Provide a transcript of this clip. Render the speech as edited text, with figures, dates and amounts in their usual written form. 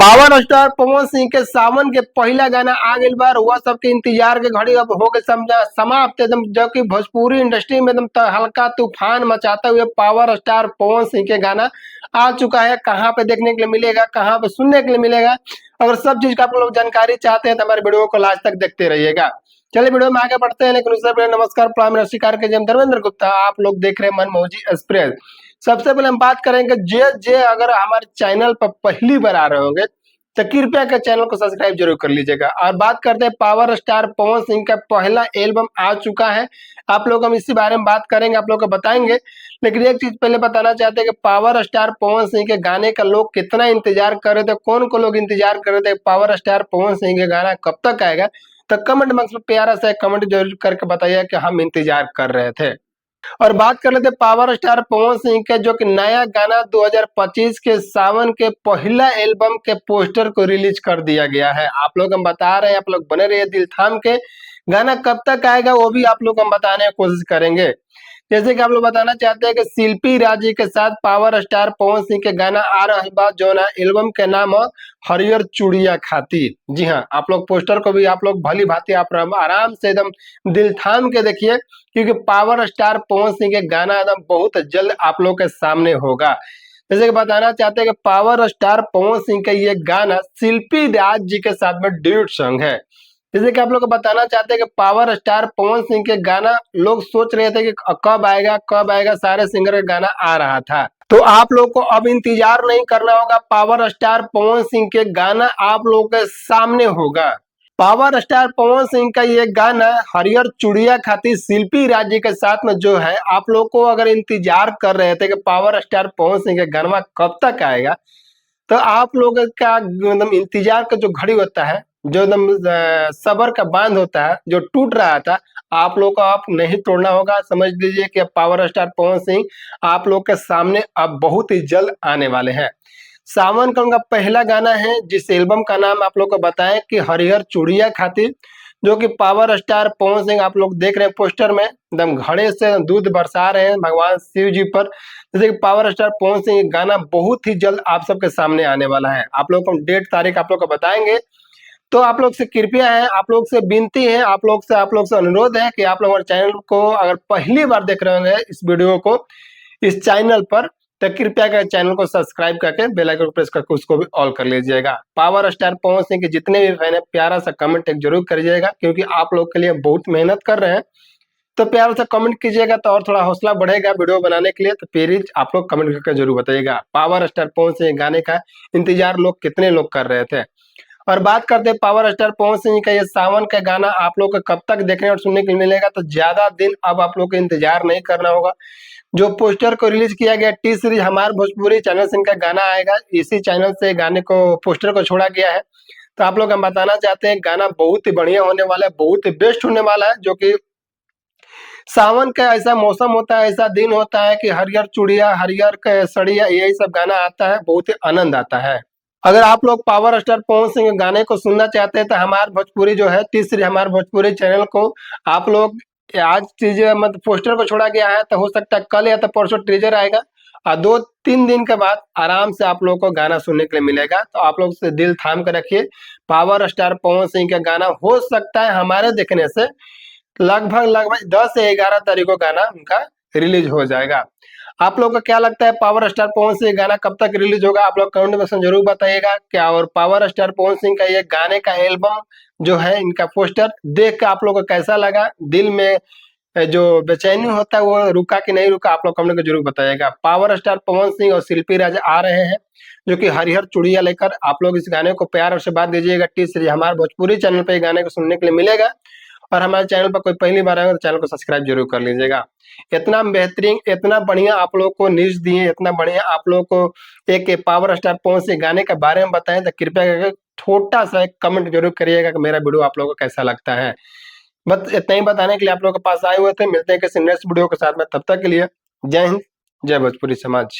Power star Pawan Singh के सावन के पहला गाना आ गइल बा। रउआ सबके इंतजार के घड़ी अब हो गए समझा समाप्त एकदम, जो कि भोजपुरी इंडस्ट्री में एकदम हल्का तूफान मचाते हुए पावर स्टार पवन सिंह के गाना आ चुका है। कहाँ पे देखने के लिए मिलेगा, कहाँ पे सुनने के लिए मिलेगा, अगर सब चीज का आप लोग जानकारी चाहते हैं तो हमारे वीडियो को लास्ट तक देखते रहिएगा। चलिए वीडियो में आगे बढ़ते हैं, लेकिन उससे पहले नमस्कार प्राइम नमस्कार के जम धर्मेंद्र गुप्ता, आप लोग देख रहे हैं मनमोजी एक्सप्रेस। सबसे पहले हम बात करेंगे जे अगर हमारे चैनल पर पहली बार आ रहे होंगे तो कृपया के चैनल को सब्सक्राइब जरूर कर लीजिएगा। और बात करते हैं पावर स्टार पवन सिंह का पहला एल्बम आ चुका है, आप लोग हम इसी बारे में बात करेंगे, आप लोग को बताएंगे। लेकिन एक चीज पहले बताना चाहते हैं कि पावर स्टार पवन सिंह के गाने का लोग कितना इंतजार कर रहे थे, कौन को लोग इंतजार कर रहे थे पावर स्टार पवन सिंह के गाना कब तक आएगा, तो कमेंट बॉक्स में प्यारा सा कमेंट जरूर करके बताइए कि हम इंतजार कर रहे थे। और बात कर लेते पावर स्टार पवन सिंह के, जो कि नया गाना 2025 के सावन के पहला एल्बम के पोस्टर को रिलीज कर दिया गया है। आप लोग हम बता रहे हैं, आप लोग बने रहिए दिल थाम के। गाना कब तक आएगा वो भी आप लोग हम बताने की कोशिश करेंगे। जैसे कि आप लोग बताना चाहते हैं कि शिल्पी राज जी के साथ पावर स्टार पवन सिंह के गाना आ रहा बा, जो ना एल्बम के नाम है हरियर चूड़िया खातिर। जी हाँ, आप लोग पोस्टर को भी आप लोग भली भांति आप आराम से एकदम दिल थाम के देखिए, क्योंकि पावर स्टार पवन सिंह के गाना एकदम बहुत जल्द आप लोग के सामने होगा। जैसे कि बताना चाहते हैं कि पावर स्टार पवन सिंह का ये गाना शिल्पी राज जी के साथ में ड्यूट सॉन्ग है। जैसे कि आप लोग को बताना चाहते हैं कि पावर स्टार पवन सिंह के गाना लोग सोच रहे थे कि कब आएगा कब आएगा, सारे सिंगर का गाना आ रहा था। तो आप लोग को अब इंतजार नहीं करना होगा, पावर स्टार पवन सिंह के गाना आप लोगों के सामने होगा। पावर स्टार पवन सिंह का ये गाना हरियर चूड़िया खातिर शिल्पी राज जी के साथ में जो है, आप लोग को अगर इंतजार कर रहे थे कि पावर स्टार पवन सिंह के गाना कब तक आएगा, तो आप लोग का एकदम इंतजार का जो घड़ी होता है, जो एकदम सबर का बांध होता है जो टूट रहा था, आप लोग को आप नहीं तोड़ना होगा। समझ लीजिए कि पावर स्टार पवन सिंह आप लोग के सामने अब बहुत ही जल्द आने वाले हैं। सावन का उनका पहला गाना है, जिस एल्बम का नाम आप लोग को बताएं कि हरिहर चूड़िया खातिर, जो कि पावर स्टार पवन सिंह आप लोग देख रहे हैं पोस्टर में एकदम घड़े से दूध बरसा रहे हैं भगवान शिव जी पर। जैसे कि पावर स्टार पवन सिंह गाना बहुत ही जल्द आप सबके सामने आने वाला है। आप लोग को डेट तारीख आप लोग को बताएंगे। तो आप लोग से कृपया है, आप लोग से विनती है, आप लोग से अनुरोध है कि आप लोग हमारे चैनल को अगर पहली बार देख रहे होंगे इस वीडियो को इस चैनल पर, तो कृपया कर चैनल को सब्सक्राइब करके बेल आइकन को प्रेस करके उसको भी ऑल कर लीजिएगा। पावर स्टार पवन सिंह के जितने भी फैन है प्यारा सा कमेंट एक जरूर करिएगा, क्योंकि आप लोग के लिए बहुत मेहनत कर रहे हैं। तो प्यार से कमेंट कीजिएगा तो और थोड़ा हौसला बढ़ेगा वीडियो बनाने के लिए। तो प्लीज आप लोग कमेंट करके जरूर बताइएगा पावर स्टार पवन सिंह गाने का इंतजार लोग कितने लोग कर रहे थे। और बात करते हैं पावर स्टार पवन सिंह का ये सावन का गाना आप लोग को कब तक देखने और सुनने के लिए मिलेगा, तो ज्यादा दिन अब आप लोग को इंतजार नहीं करना होगा। जो पोस्टर को रिलीज किया गया टी सीरीज हमारे भोजपुरी चैनल से इनका गाना आएगा, इसी चैनल से गाने को पोस्टर को छोड़ा गया है। तो आप लोग हम बताना चाहते हैं गाना बहुत ही बढ़िया होने वाला है, बहुत ही बेस्ट होने वाला है। जो कि सावन का ऐसा मौसम होता है, ऐसा दिन होता है कि हरियर चूड़िया हरियर सड़िया यही सब गाना आता है, बहुत ही आनंद आता है। अगर आप लोग पावर स्टार पवन सिंह के गाने को सुनना चाहते हैं तो हमारे भोजपुरी जो है तीसरी हमारे भोजपुरी चैनल को आप लोग आज टीजर मतलब पोस्टर को छोड़ा गया है, तो हो सकता है कल या तो परसों टीजर आएगा और 2-3 दिन के बाद आराम से आप लोग को गाना सुनने के लिए मिलेगा। तो आप लोग से दिल थाम कर रखिए, पावर स्टार पवन सिंह का गाना हो सकता है हमारे देखने से लगभग 10 से 11 तारीख को गाना उनका रिलीज हो जाएगा। आप लोग का क्या लगता है पावर स्टार पवन सिंह गाना कब तक रिलीज होगा, आप लोग कमेंट में जरूर बताइएगा क्या। और पावर स्टार पवन सिंह का ये गाने का एल्बम जो है, इनका पोस्टर देख के आप लोग को कैसा लगा, दिल में जो बेचैनी होता है वो रुका कि नहीं रुका, आप लोग कमेंट में जरूर बताइएगा। पावर स्टार पवन सिंह और शिल्पी राज आ रहे हैं, जो कि हरिहर चूड़िया लेकर। आप लोग इस गाने को प्यार और आशीर्वाद दीजिएगा। टी सीरीज हमारे भोजपुरी चैनल पे गाने को सुनने के लिए मिलेगा। और हमारे चैनल पर कोई पहली बार आएगा तो चैनल को सब्सक्राइब जरूर कर लीजिएगा। इतना बेहतरीन इतना बढ़िया आप लोग को न्यूज दिए, इतना बढ़िया आप लोग को एक पावर स्टार पवन सिंह गाने के बारे में बताएं, तो कृपया करके छोटा सा एक कमेंट जरूर करिएगा कि मेरा वीडियो आप लोगों को कैसा लगता है। बस इतना ही बताने के लिए आप लोगों के पास आए हुए थे। मिलते हैं किसी नेक्स्ट वीडियो के साथ में, तब तक के लिए जय हिंद, जय भोजपुरी समाज।